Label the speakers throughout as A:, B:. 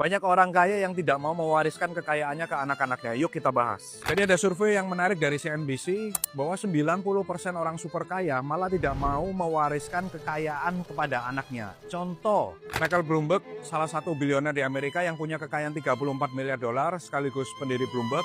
A: Banyak orang kaya yang tidak mau mewariskan kekayaannya ke anak-anaknya. Yuk kita bahas. Jadi ada survei yang menarik dari CNBC bahwa 90% orang super kaya malah tidak mau mewariskan kekayaan kepada anaknya. Contoh, Michael Bloomberg, salah satu bilioner di Amerika yang punya kekayaan 34 miliar dolar sekaligus pendiri Bloomberg.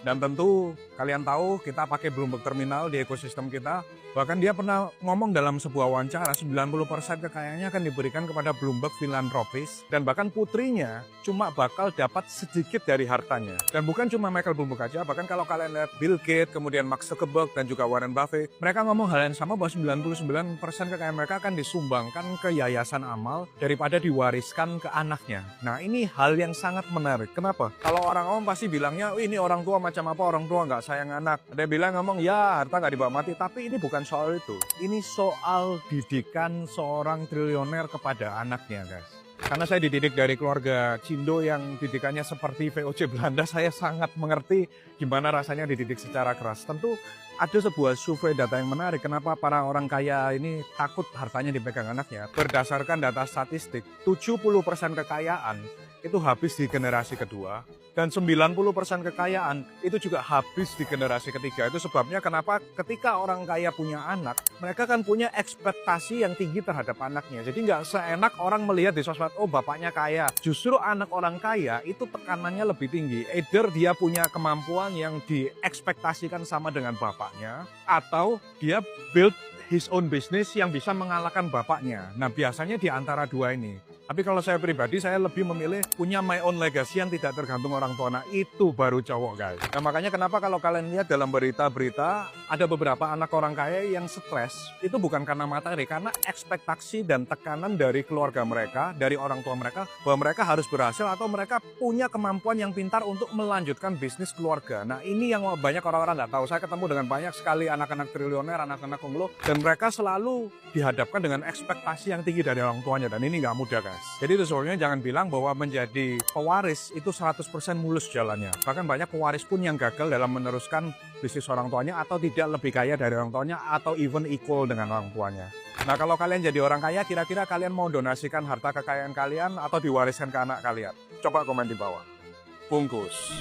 A: Dan tentu kalian tahu kita pakai Bloomberg Terminal di ekosistem kita. Bahkan dia pernah ngomong dalam sebuah wawancara 90% kekayaannya akan diberikan kepada Bloomberg Philanthropies. Dan bahkan putrinya cuma bakal dapat sedikit dari hartanya. Dan bukan cuma Michael Bloomberg aja, bahkan kalau kalian lihat Bill Gates, kemudian Mark Zuckerberg, dan juga Warren Buffett, mereka ngomong hal yang sama bahwa 99% kekayaan mereka akan disumbangkan ke yayasan amal daripada diwariskan ke anaknya. Nah ini hal yang sangat menarik. Kenapa? Kalau orang awam pasti bilangnya, oh, ini orang tua macam apa, orang tua nggak sayang anak. Ada yang bilang ngomong, ya harta nggak dibawa mati. Tapi ini bukan soal itu. Ini soal didikan seorang triliuner kepada anaknya, guys. Karena saya dididik dari keluarga Cindo yang didikannya seperti VOC Belanda, saya sangat mengerti gimana rasanya dididik secara keras. Tentu ada sebuah survei data yang menarik, kenapa para orang kaya ini takut hartanya dipegang anaknya. Berdasarkan data statistik, 70% kekayaan itu habis di generasi kedua, dan 90% kekayaan itu juga habis di generasi ketiga. Itu sebabnya kenapa ketika orang kaya punya anak, mereka kan punya ekspektasi yang tinggi terhadap anaknya. Jadi nggak seenak orang melihat di sosmed, oh bapaknya kaya. Justru anak orang kaya itu tekanannya lebih tinggi. Either dia punya kemampuan yang diekspektasikan sama dengan bapaknya, atau dia build his own business yang bisa mengalahkan bapaknya. Nah biasanya di antara dua ini. Tapi kalau saya pribadi, saya lebih memilih punya my own legacy yang tidak tergantung orang tua. Nah itu baru cowok, guys. Nah makanya kenapa kalau kalian lihat dalam berita-berita, ada beberapa anak orang kaya yang stres, itu bukan karena materi, karena ekspektasi dan tekanan dari keluarga mereka, dari orang tua mereka, bahwa mereka harus berhasil atau mereka punya kemampuan yang pintar untuk melanjutkan bisnis keluarga. Nah ini yang banyak orang-orang nggak tahu. Saya ketemu dengan banyak sekali anak-anak triliuner, anak-anak konglo, dan mereka selalu dihadapkan dengan ekspektasi yang tinggi dari orang tuanya, dan ini nggak mudah, guys. Jadi itu sebenarnya jangan bilang bahwa menjadi pewaris itu 100% mulus jalannya. Bahkan banyak pewaris pun yang gagal dalam meneruskan bisnis orang tuanya atau tidak lebih kaya dari orang tuanya atau even equal dengan orang tuanya. Nah kalau kalian jadi orang kaya, kira-kira kalian mau donasikan harta kekayaan kalian atau diwariskan ke anak kalian? Coba komen di bawah. Bungkus.